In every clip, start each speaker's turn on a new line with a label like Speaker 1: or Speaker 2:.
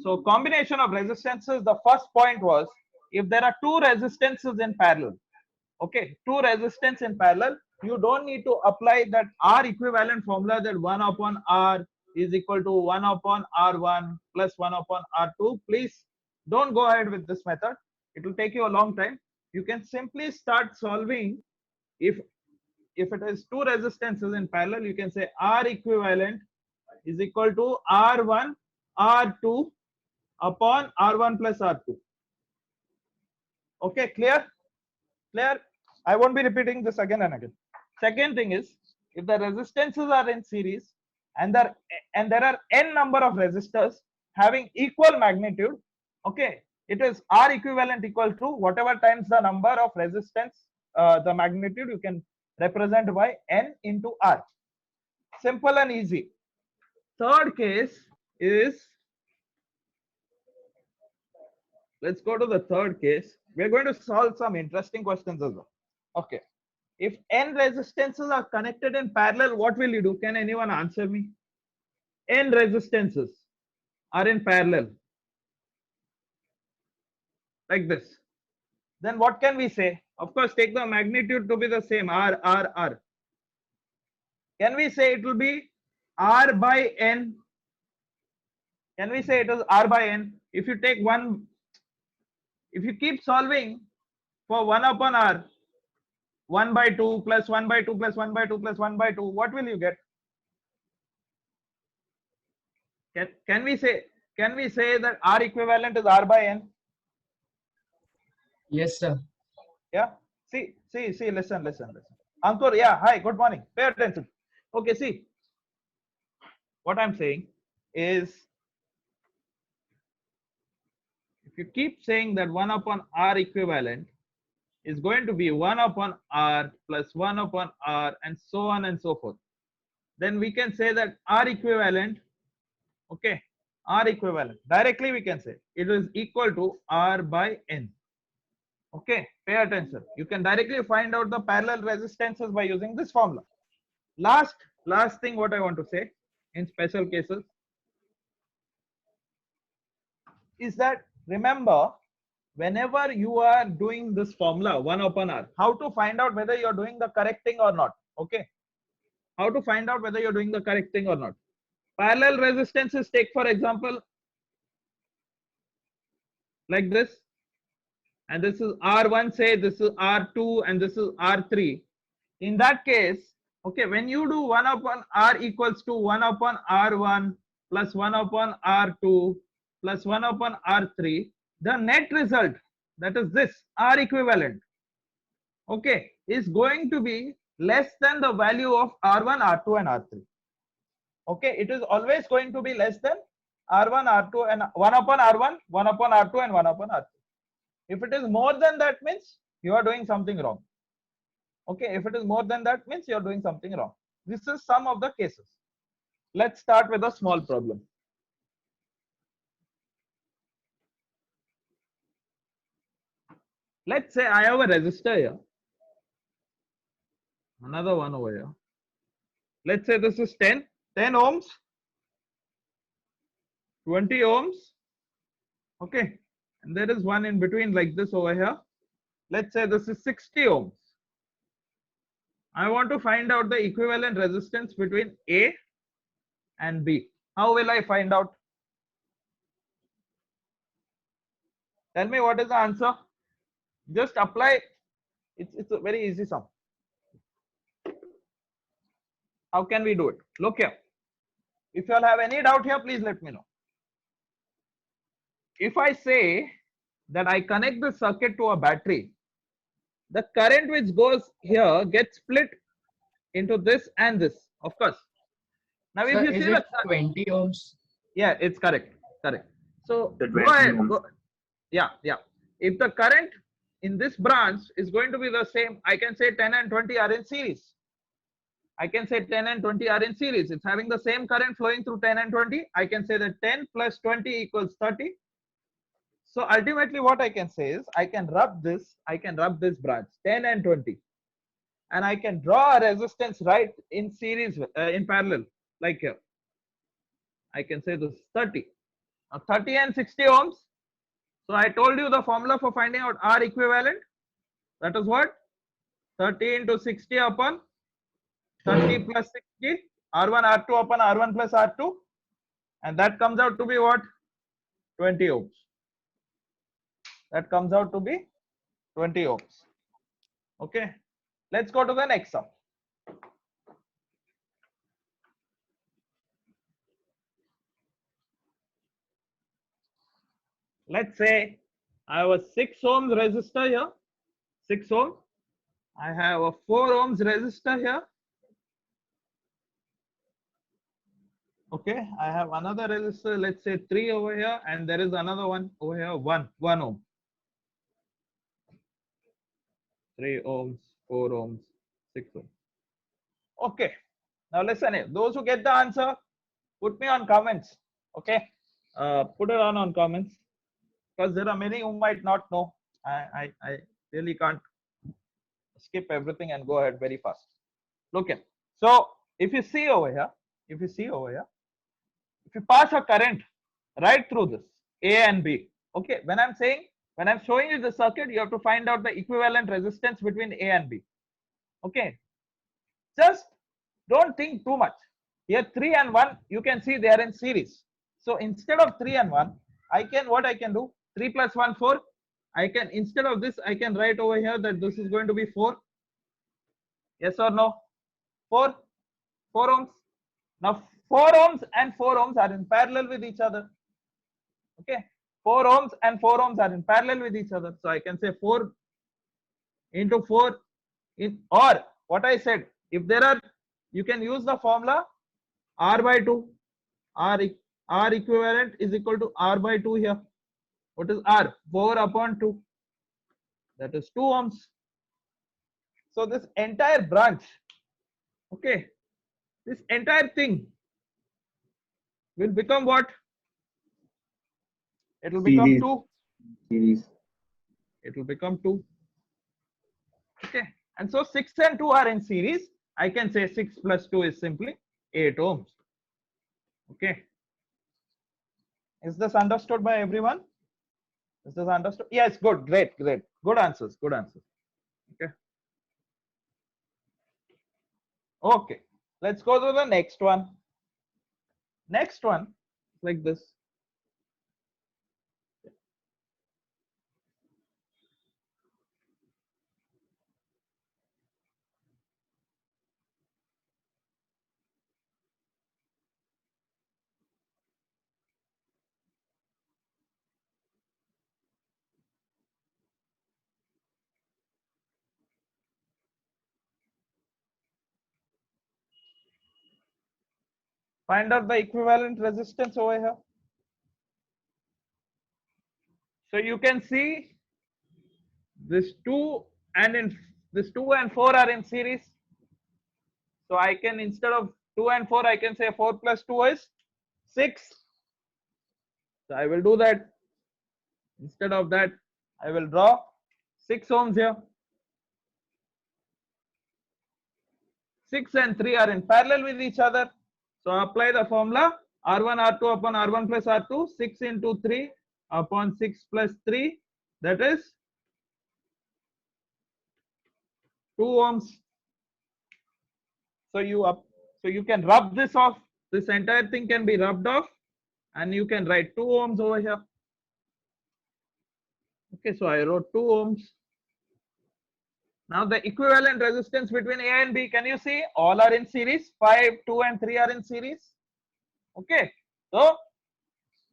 Speaker 1: So combination of resistances, the first point was if there are two resistances in parallel, okay, two resistance in parallel, you don't need to apply that R equivalent formula that 1 upon R is equal to 1 upon R1 plus 1 upon R2. Please don't go ahead with this method. It will take you a long time. You can simply start solving. If it is two resistances in parallel, you can say R equivalent is equal to R1 R2 upon R1 plus R2. Okay, clear? Clear? I won't be repeating this again and again. Second thing is, if the resistances are in series and there are n number of resistors having equal magnitude, okay, it is R equivalent equal to whatever times the number of resistance, the magnitude you can represent by n into R. Simple and easy. Third case is, let's go to the third case. We're going to solve some interesting questions as well. Okay. If n resistances are connected in parallel, what will you do? Can anyone answer me? N resistances are in parallel like this. Then what can we say? Of course, take the magnitude to be the same, R, R, R. Can we say it will be R by N? Can we say it is R by N? If you take one, if you keep solving for 1 upon R, 1 by 2 plus 1 by 2 plus 1 by 2 plus 1 by 2, what will you get? Can we say that R equivalent is R by N?
Speaker 2: Yes, sir.
Speaker 1: Yeah. See, listen. Ankur, yeah, hi, good morning. Pay attention. Okay, see. What I'm saying is, if you keep saying that 1 upon R equivalent is going to be 1 upon R plus 1 upon R and so on and so forth, then we can say that R equivalent, okay, R equivalent, directly we can say it is equal to R by N. Okay, pay attention. You can directly find out the parallel resistances by using this formula. Last thing what I want to say in special cases is that, remember, whenever you are doing this formula 1 upon R, how to find out whether you're doing the correct thing or not. Okay, how to find out whether you're doing the correct thing or not. Parallel resistances, take for example like this, and this is R1, say this is R2 and this is R3. In that case, okay, when you do 1 upon R equals to 1 upon R1 plus 1 upon R2 plus 1 upon R3, the net result, that is this R equivalent, okay, is going to be less than the value of R1, R2 and R3. Okay, it is always going to be less than R1, R2 and 1 upon R1, 1 upon R2 and 1 upon R3. If it is more than that, means you are doing something wrong. Okay, if it is more than that, means you are doing something wrong. This is some of the cases. Let's start with a small problem. Let's say I have a resistor here, another one over here. Let's say this is 10 ohms, 20 ohms, okay, and there is one in between like this over here. Let's say this is 60 ohms. I want to find out the equivalent resistance between A and B. How will I find out? Tell me what is the answer. Just apply. It's a very easy sum. How can we do it? Look here. If you all have any doubt here, please let me know. If I say that I connect the circuit to a battery, the current which goes here gets split into this and this, of course. Now,
Speaker 2: Sir,
Speaker 1: if you
Speaker 2: is
Speaker 1: see
Speaker 2: it
Speaker 1: that
Speaker 2: 20 ohms?
Speaker 1: Yeah, it's correct. So
Speaker 3: The
Speaker 1: go
Speaker 3: 20
Speaker 1: ahead.
Speaker 3: ohms.
Speaker 1: Yeah. If the current in this branch is going to be the same, I can say 10 and 20 are in series. I can say 10 and 20 are in series. It's having the same current flowing through 10 and 20. I can say that 10 plus 20 equals 30. So ultimately what I can say is I can rub this branch 10 and 20, and I can draw a resistance right in series, in parallel, like here. I can say this 30. Now 30 and 60 ohms. So I told you the formula for finding out R equivalent. That is what? 30 into 60 upon 30 plus 60. R1, R2 upon R1 plus R2. And that comes out to be what? 20 ohms. That comes out to be 20 ohms. Okay. Let's go to the next sum. Let's say I have a 6 ohms resistor here. 6 ohm. I have a 4 ohms resistor here. Okay, I have another resistor, let's say 3 over here, and there is another one over here, 1 ohm. 3 ohms, 4 ohms, 6 ohms. Okay, now listen here. Those who get the answer, put me on comments. Okay, put it on comments, because there are many who might not know. I really can't skip everything and go ahead very fast. Look here. So if you see over here, if you pass a current right through this A and B. Okay, when I'm showing you the circuit, you have to find out the equivalent resistance between A and B. Okay, just don't think too much. Here 3 and 1, you can see they are in series. So instead of 3 and 1, what I can do, 3 plus 1, 4. I can, instead of this, I can write over here that this is going to be 4. Yes or no? 4 ohms. Now 4 ohms and 4 ohms are in parallel with each other. Okay, 4 ohms and 4 ohms are in parallel with each other. So I can say 4 into 4 or what I said, if there are, you can use the formula R by 2. R equivalent is equal to R by 2 here. What is R? 4 upon 2. That is 2 ohms. So this entire branch, okay, this entire thing will become what? It will become 2.
Speaker 2: Series.
Speaker 1: It will become 2. Okay, and so 6 and 2 are in series. I can say 6 plus 2 is simply 8 ohms. Okay, is this understood by everyone? Is this understood? Yes, good, great, good answers, okay. Okay, let's go to the next one. Next one, like this. Find out the equivalent resistance over here. So you can see this 2 and 4 are in series. So I can, instead of 2 and 4, I can say 4 plus 2 is 6. So I will do that. Instead of that, I will draw 6 ohms here. 6 and 3 are in parallel with each other. So apply the formula R1 R2 upon R1 plus R2. 6 into 3 upon 6 plus 3. That is 2 ohms. So you can rub this off. This entire thing can be rubbed off, and you can write 2 ohms over here. Okay, so I wrote 2 ohms. Now the equivalent resistance between A and B, can you see? All are in series. 5, 2 and 3 are in series. Okay, so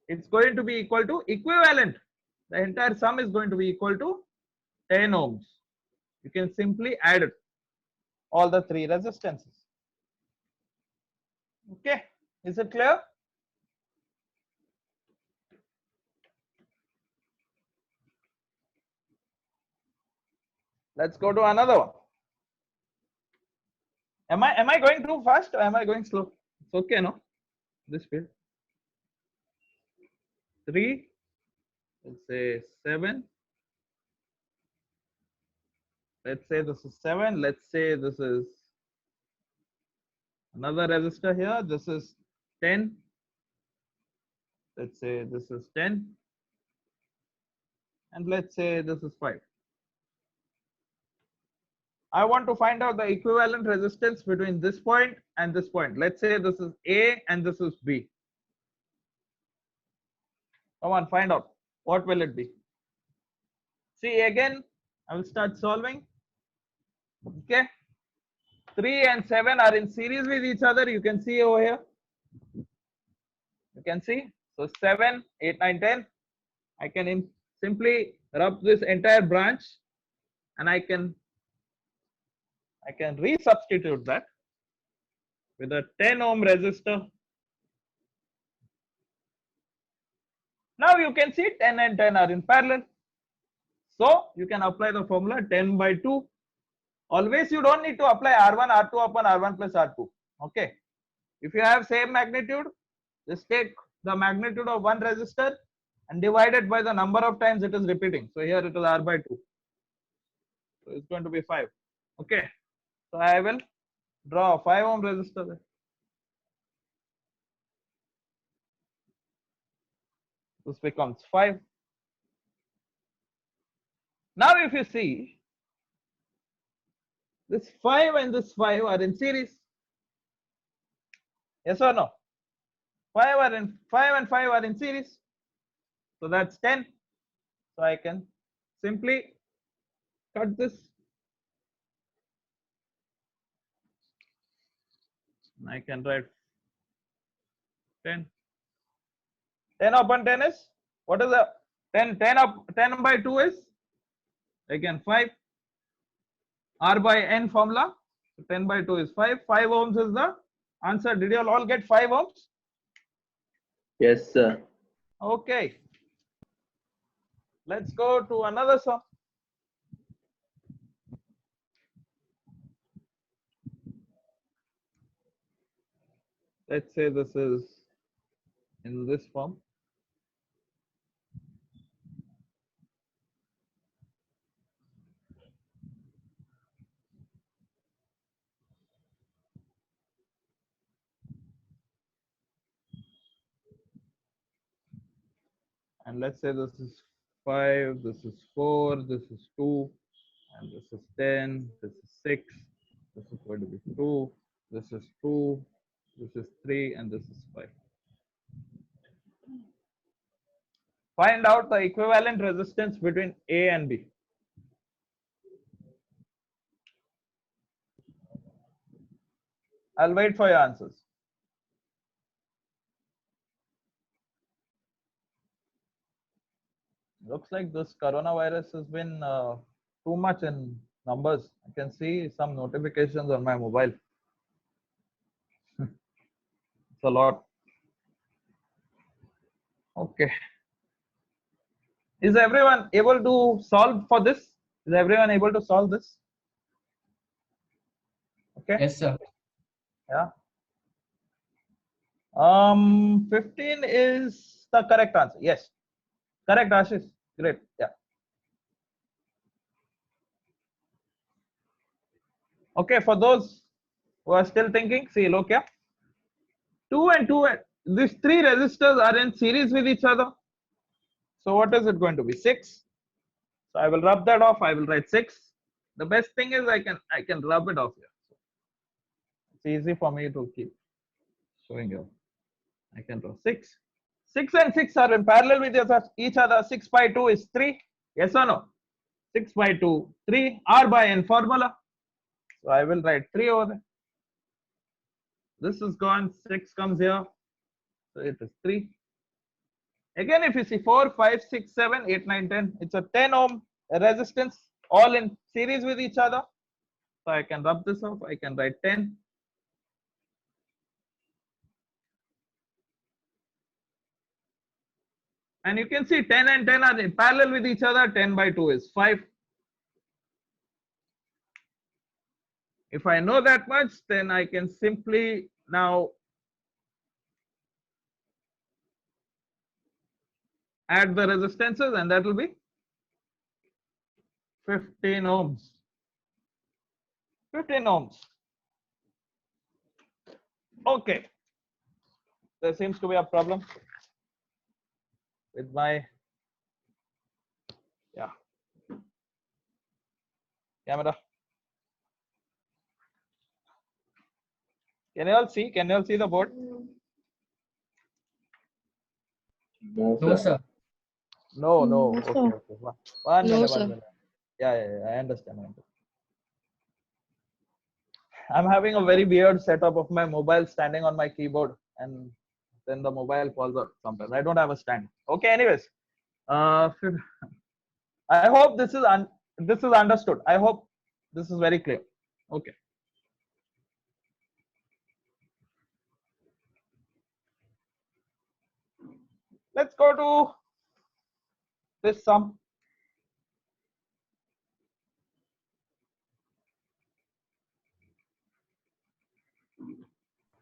Speaker 1: it's going to be equal to equivalent. The entire sum is going to be equal to 10 ohms. You can simply add all the 3 resistances. Okay, is it clear? Let's go to another one. Am I going too fast or am I going slow? It's okay, no? This speed. 3, let's say 7. Let's say this is 7. Let's say this is another resistor here. This is 10. Let's say this is 10, and let's say this is 5. I want to find out the equivalent resistance between this point and this point. Let's say this is A and this is B. Come on, find out. What will it be? See, again, I will start solving. Okay. 3 and 7 are in series with each other. You can see over here. You can see. So 7, 8, 9, 10. I can simply rub this entire branch, and I can resubstitute that with a 10 ohm resistor. Now you can see 10 and 10 are in parallel. So you can apply the formula 10 by 2. Always you don't need to apply R1, R2 upon R1 plus R2. Okay. If you have same magnitude, just take the magnitude of one resistor and divide it by the number of times it is repeating. So here it is R by 2. So it's going to be 5. Okay. So I will draw a 5 ohm resistor there. This becomes 5. Now if you see, this 5 and this 5 are in series. Yes or no? 5 and 5 are in series. So that's 10. So I can simply cut this. I can write 10. 10 upon 10 is, what is the 10? 10 by 2 is again 5. R by N formula. So 10 by 2 is 5. 5 ohms is the answer. Did you all get 5 ohms?
Speaker 2: Yes, sir.
Speaker 1: Okay. Let's go to another sum. Let's say this is in this form. And let's say this is 5, this is 4, this is 2, and this is 10, this is 6, this is going to be 2, this is 2, this is 3, and this is 5. Find out the equivalent resistance between A and B. I'll wait for your answers. Looks like this coronavirus has been too much in numbers. I can see some notifications on my mobile. It's a lot. Okay. Is everyone able to solve for this? Is everyone able to solve this? Okay.
Speaker 3: Yes, sir.
Speaker 1: Yeah. 15 is the correct answer. Yes. Correct, Ashish. Great. Yeah. Okay, for those who are still thinking, see, look here. 2 and 2, these 3 resistors are in series with each other. So what is it going to be? 6. So I will rub that off. I will write 6. The best thing is I can rub it off here. It's easy for me to keep showing you. I can draw 6. 6 and 6 are in parallel with each other. 6 by 2 is 3. Yes or no? 6 by 2, 3. R by N formula. So I will write 3 over there. This is gone. 6 comes here. So it is 3. Again, if you see 4, 5, 6, 7, 8, 9, 10, it's a 10 ohm resistance, all in series with each other. So I can rub this off. I can write 10. And you can see 10 and 10 are in parallel with each other. 10 by 2 is 5. If I know that much, then I can simply now add the resistances, and that will be 15 ohms. 15 ohms. Okay. There seems to be a problem. with my camera. Can you all see? Can you all see the board?
Speaker 2: No,
Speaker 3: No,
Speaker 2: sir.
Speaker 3: sir.
Speaker 1: No, no.
Speaker 4: No,
Speaker 1: Okay,
Speaker 4: sir.
Speaker 1: okay. One
Speaker 4: No,
Speaker 1: minute,
Speaker 4: sir.
Speaker 1: 1 minute. Yeah, I understand. I'm having a very weird setup of my mobile standing on my keyboard, and then the mobile falls out sometimes. I don't have a stand. Okay, anyways. I hope this is understood. I hope this is very clear. Okay. Let's go to this sum.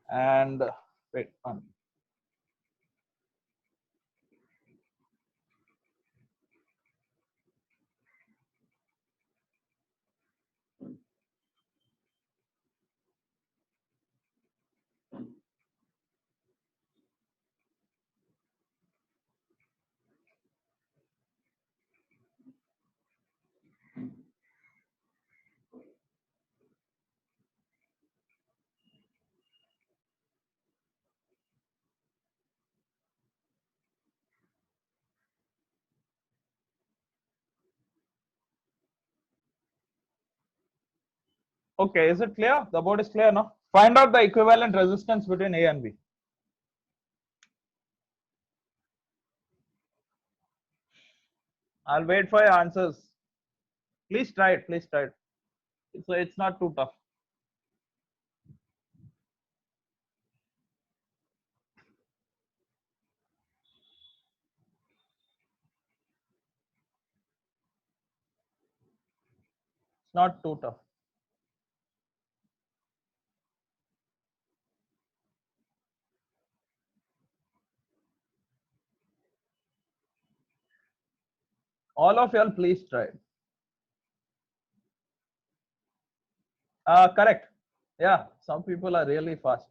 Speaker 1: And wait, okay, is it clear? The board is clear now. Find out the equivalent resistance between A and B. I'll wait for your answers. Please try it. Please try it. It's not too tough. It's not too tough. All of y'all, please try it. Correct. Yeah, some people are really fast.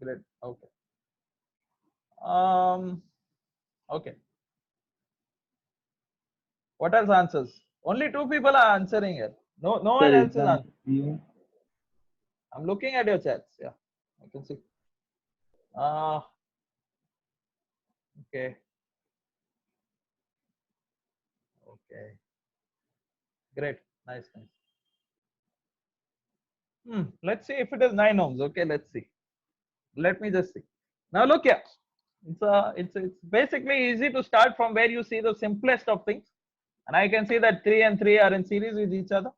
Speaker 1: Great. Okay. Okay. What else answers? Only two people are answering here. No one
Speaker 2: Sir,
Speaker 1: else
Speaker 2: is
Speaker 1: is answering.
Speaker 2: you?
Speaker 1: I'm looking at your chats. Yeah, I can see. Okay. Okay. Great. Nice. Let's see if it is 9 ohms. Okay, let's see. Let me just see. Now look here. It's basically easy to start from where you see the simplest of things. And I can see that 3 and 3 are in series with each other.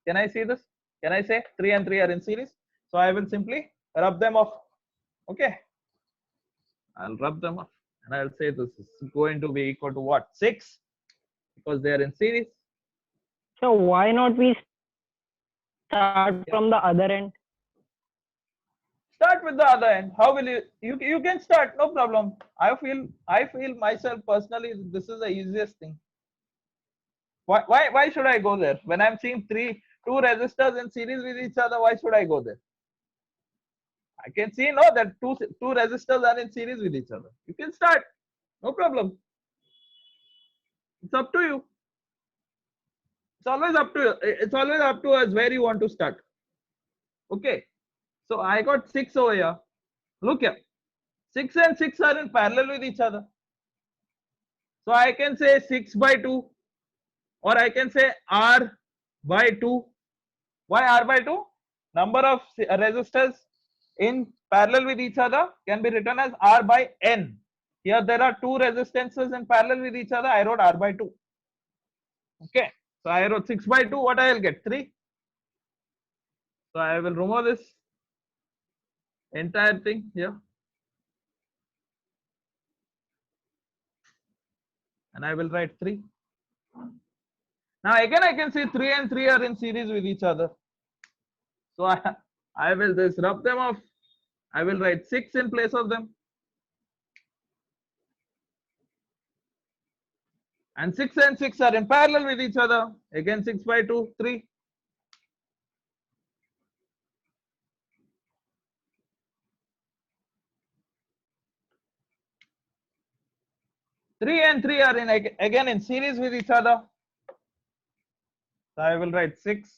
Speaker 1: Can I see this? Can I say 3 and 3 are in series? So I will simply rub them off. Okay. I'll rub them off. And I'll say this is going to be equal to what? 6? Because they are in series.
Speaker 5: So why not we start from the other end?
Speaker 1: Start with the other end. How will you can start, no problem. I feel myself personally, this is the easiest thing. Why should I go there? When I'm seeing two resistors in series with each other, why should I go there? I can see no that two resistors are in series with each other. You can start, no problem. It's up to you. It's always up to you. It's always up to us where you want to start. Okay. So I got 6 over here. Look here. 6 and 6 are in parallel with each other. So I can say 6 by 2, or I can say R by 2. Why R by 2? Number of resistors in parallel with each other can be written as R by N. Here there are 2 resistances in parallel with each other. I wrote R by 2. Okay. So I wrote 6 by 2. What I will get? 3. So I will remove this entire thing here. And I will write 3. Now again I can see 3 and 3 are in series with each other. So I will just rub them off. I will write 6 in place of them. And 6 and 6 are in parallel with each other. Again 6 by 2, 3. 3 and 3 are again in series with each other. So I will write 6.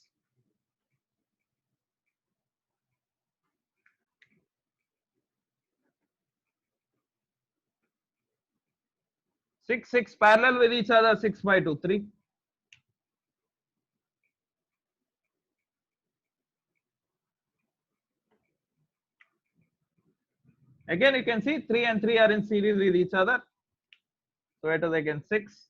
Speaker 1: Six parallel with each other, 6 by 2, 3. Again, you can see 3 and 3 are in series with each other. So it is again 6.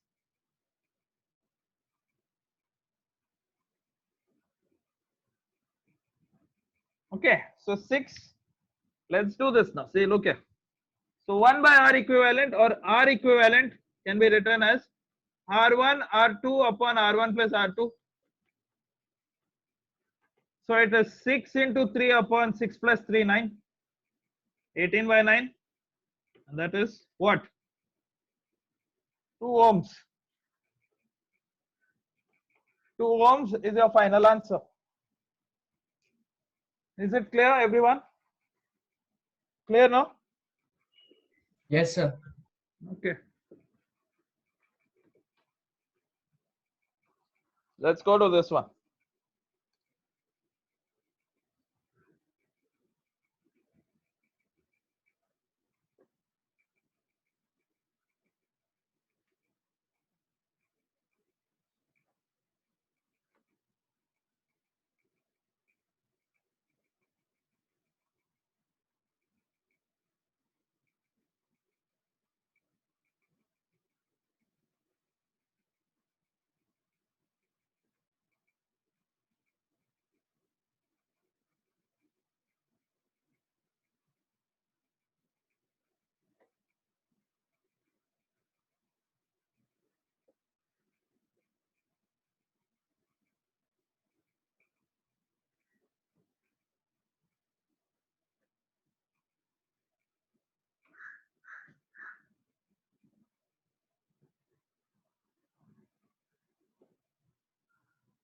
Speaker 1: Okay, so 6. Let's do this now. See, look here. So 1 by R equivalent or R equivalent can be written as R1, R2 upon R1 plus R2. So it is 6 into 3 upon 6 plus 3, 9. 18 by 9. And that is what? 2 ohms. 2 ohms is your final answer. Is it clear, everyone? Clear now?
Speaker 2: Yes, sir.
Speaker 1: Okay. Let's go to this one.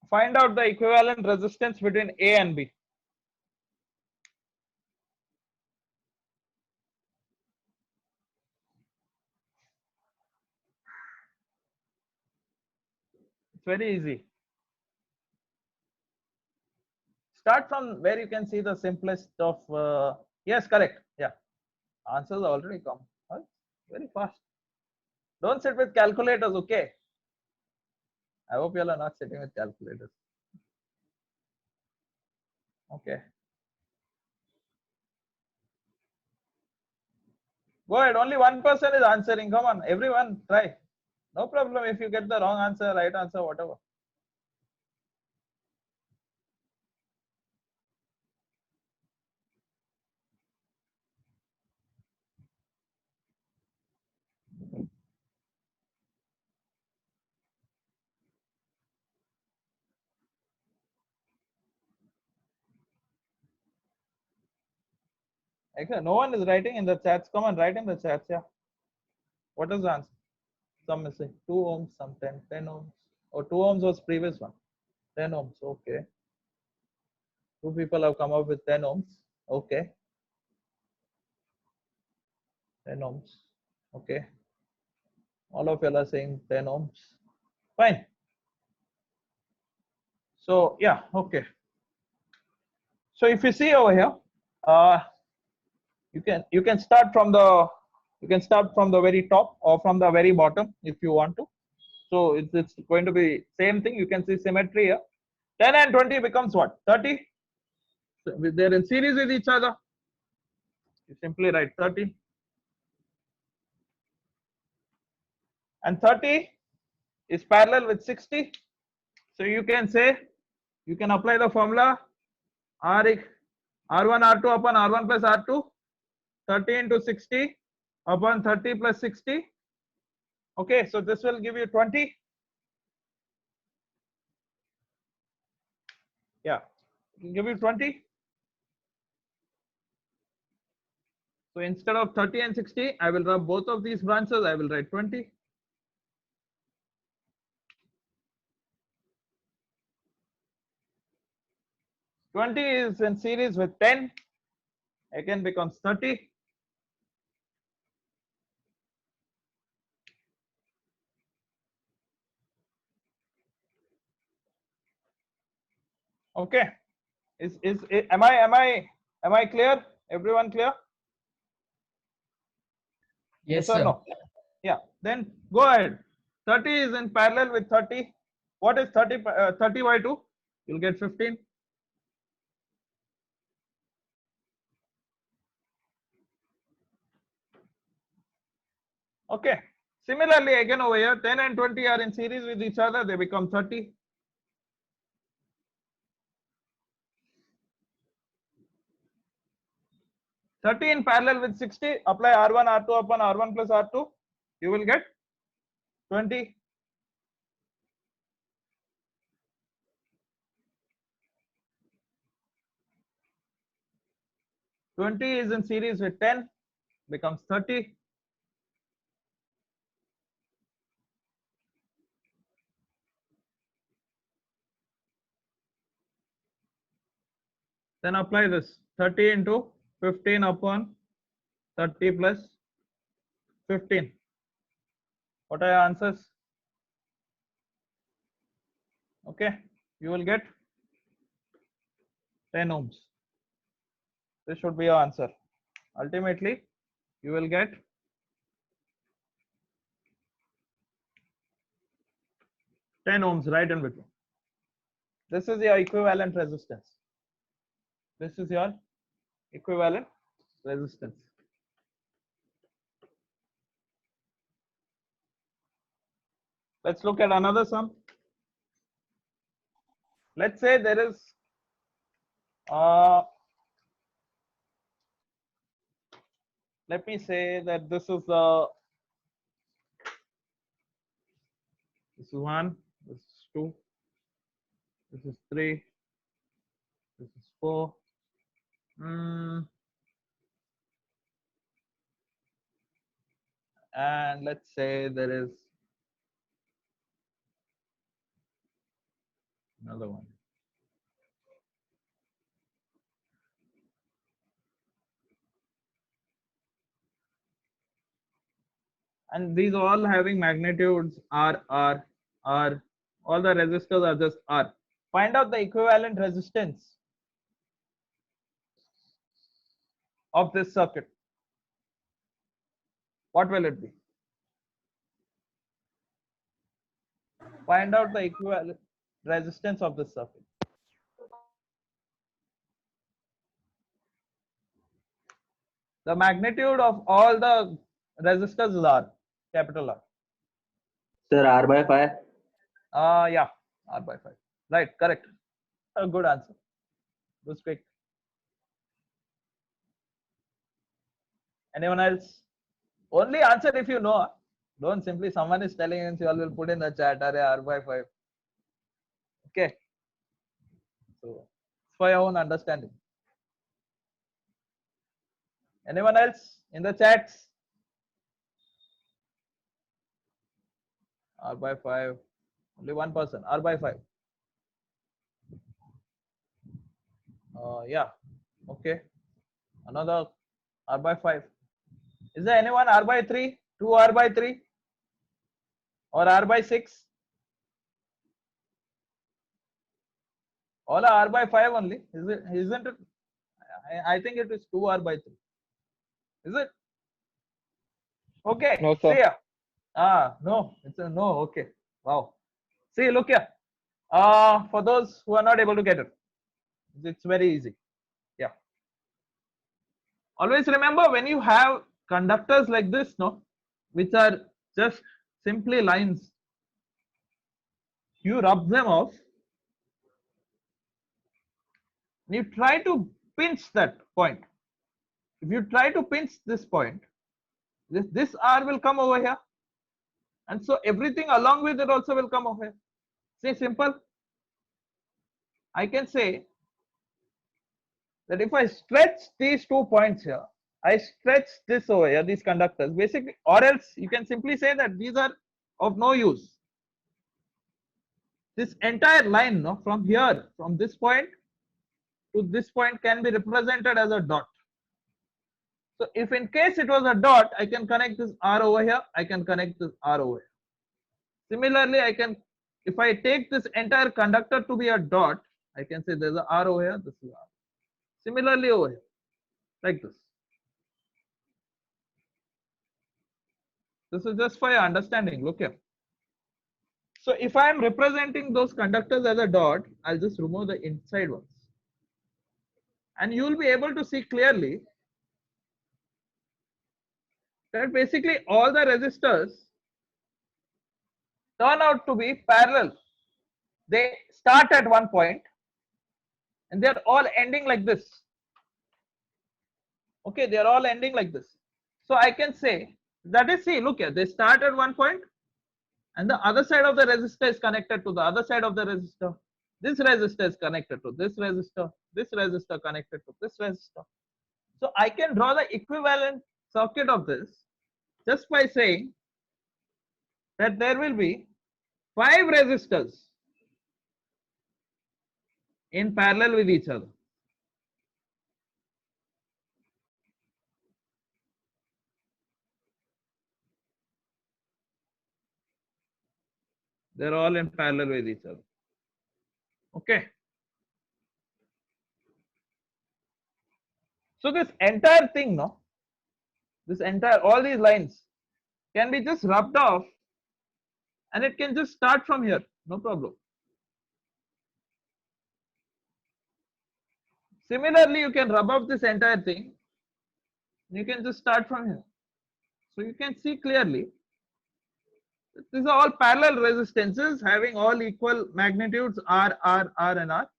Speaker 1: Find out the equivalent resistance between A and B. It's very easy. Start from where you can see the simplest of. Yes, correct. Yeah, answers already come. Huh? Very fast. Don't sit with calculators, okay? I hope you all are not sitting with calculators. Okay. Go ahead. Only one person is answering. Come on, everyone, try. No problem if you get the wrong answer, right answer, whatever. Actually, no one is writing in the chats. Come on, write in the chats. Yeah. What is the answer? Some missing. 2 ohms, some 10. 10 ohms. Oh, 2 ohms was previous one. 10 ohms. Okay. 2 people have come up with 10 ohms. Okay. 10 ohms. Okay. All of you are saying 10 ohms. Fine. So yeah, okay. So if you see over here, you can start from the very top or from the very bottom if you want to. So it's going to be same thing. You can see symmetry here. 10 and 20 becomes what? 30. So they're in series with each other. You simply write 30. And 30 is parallel with 60. So you can say, you can apply the formula R1 R2 upon R1 plus R2, 30 into 60 upon 30 plus 60. Okay, so this will give you 20. Yeah, give you 20. So instead of 30 and 60, I will rub both of these branches. I will write 20. Twenty is in series with 10. Again becomes 30. Okay. Am I clear? Everyone clear?
Speaker 2: Yes,
Speaker 1: or
Speaker 2: sir.
Speaker 1: no? Yeah. Then go ahead. 30 is in parallel with 30. What is 30? 30 by 2? You'll get 15. Okay. Similarly, again over here, 10 and 20 are in series with each other. They become 30. Thirty in parallel with 60. Apply R1, R2 upon R1 plus R2. You will get 20. 20 is in series with 10. Becomes 30. Then apply this 30 into 15 upon 30 plus 15. What are your answers? Okay, you will get 10 ohms. This should be your answer. Ultimately, you will get 10 ohms right in between. This is your equivalent resistance. This is your equivalent resistance. Let's look at another sum. Let's say there is let me say that this is this is 1, this is 2, this is 3, this is 4. And let's say there is another one. And these all having magnitudes R. All the resistors are just R. Find out the equivalent resistance of this circuit. What will it be? Find out the equivalent resistance of this circuit. The magnitude of all the resistors is R, capital R.
Speaker 3: Sir, R by 5.
Speaker 1: Yeah, R by 5. Right, correct. A good answer. It was quick. Anyone else? Only answer if you know. Don't simply someone is telling and you all will put in the chat R by 5. Okay. So it's for your own understanding. Anyone else in the chats? R by 5. Only one person. R by 5. Yeah. Okay. Another R by 5. Is there anyone R by 3? 2 R by 3? Or R by 6? All are R by 5 only. Isn't it? I think it is 2 R by 3. Is it? Okay.
Speaker 4: No, sir.
Speaker 1: See ya. No. It's a no. Okay. Wow. See, look here. For those who are not able to get it, it's very easy. Yeah. Always remember when you have conductors like this, no, which are just simply lines, you rub them off. You try to pinch that point. If you try to pinch this point, this R will come over here. And so everything along with it also will come over here. See, simple. I can say that if I stretch these 2 points here, I stretch this over here, these conductors, basically, or else you can simply say that these are of no use. This entire line, no, from here, from this point to this point can be represented as a dot. So if in case it was a dot, I can connect this R over here, I can connect this R over here. Similarly, I can, if I take this entire conductor to be a dot, I can say there's a R over here, this is R. Similarly over here, like this. This is just for your understanding. Look here. So if I am representing those conductors as a dot, I'll just remove the inside ones. And you will be able to see clearly that basically all the resistors turn out to be parallel. They start at one point and they're all ending like this. Okay, they're all ending like this. So I can say that is, see, look here, they start at one point and the other side of the resistor is connected to the other side of the resistor. This resistor is connected to this resistor connected to this resistor. So I can draw the equivalent circuit of this just by saying that there will be 5 resistors in parallel with each other. They're all in parallel with each other. Okay. So this entire thing, no, all these lines can be just rubbed off and it can just start from here, no problem. Similarly, you can rub off this entire thing. You can just start from here. So you can see clearly, these are all parallel resistances having all equal magnitudes R, R, R and R.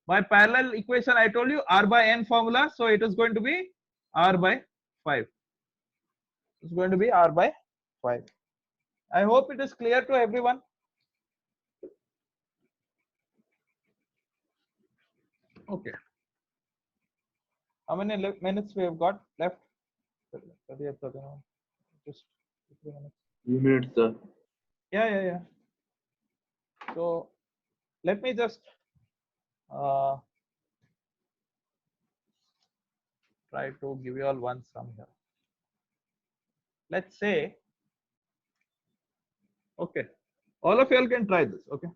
Speaker 1: By parallel equation, I told you R by N formula. So it is going to be R by 5. It's going to be R by 5. I hope it is clear to everyone. Okay. How many minutes we have got left? 30, just 3 minutes.
Speaker 3: 2 minutes, sir.
Speaker 1: Yeah. So let me just try to give you all one sum here. Let's say, okay, all of you all can try this, okay?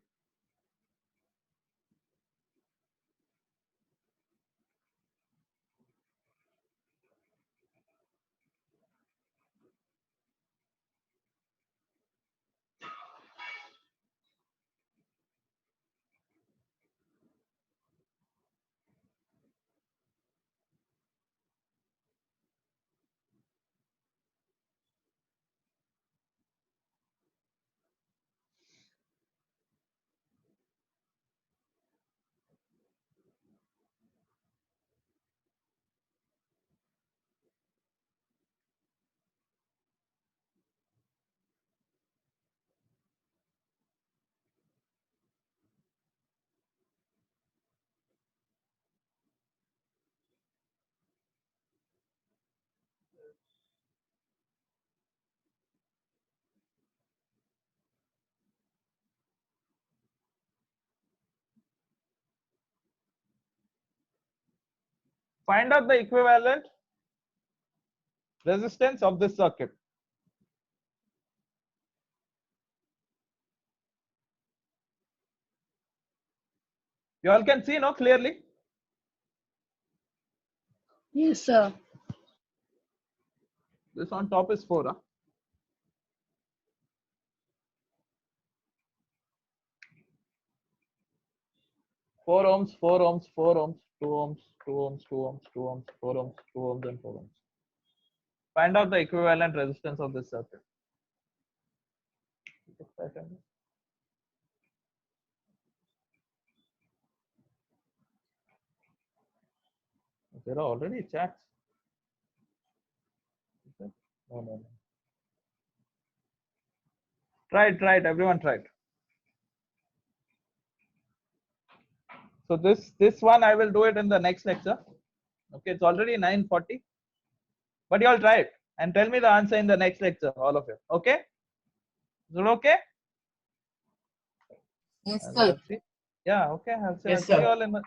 Speaker 1: Find out the equivalent resistance of this circuit. You all can see, no, clearly?
Speaker 4: Yes, sir.
Speaker 1: This on top is 4. Huh? Four ohms, 4 ohms, 4 ohms, 2 ohms, 2 ohms, 2 ohms, 2 ohms, 4 ohms, 2 ohms, and 4 ohms. Find out the equivalent resistance of this circuit. There are already chats. No. Try it. Everyone try it. So this one I will do it in the next lecture. Okay, it's already 9:40. But you all try it and tell me the answer in the next lecture, all of you. Okay? Is it okay?
Speaker 4: Yes,
Speaker 1: I'll see. Yeah, okay. I'll see you all in the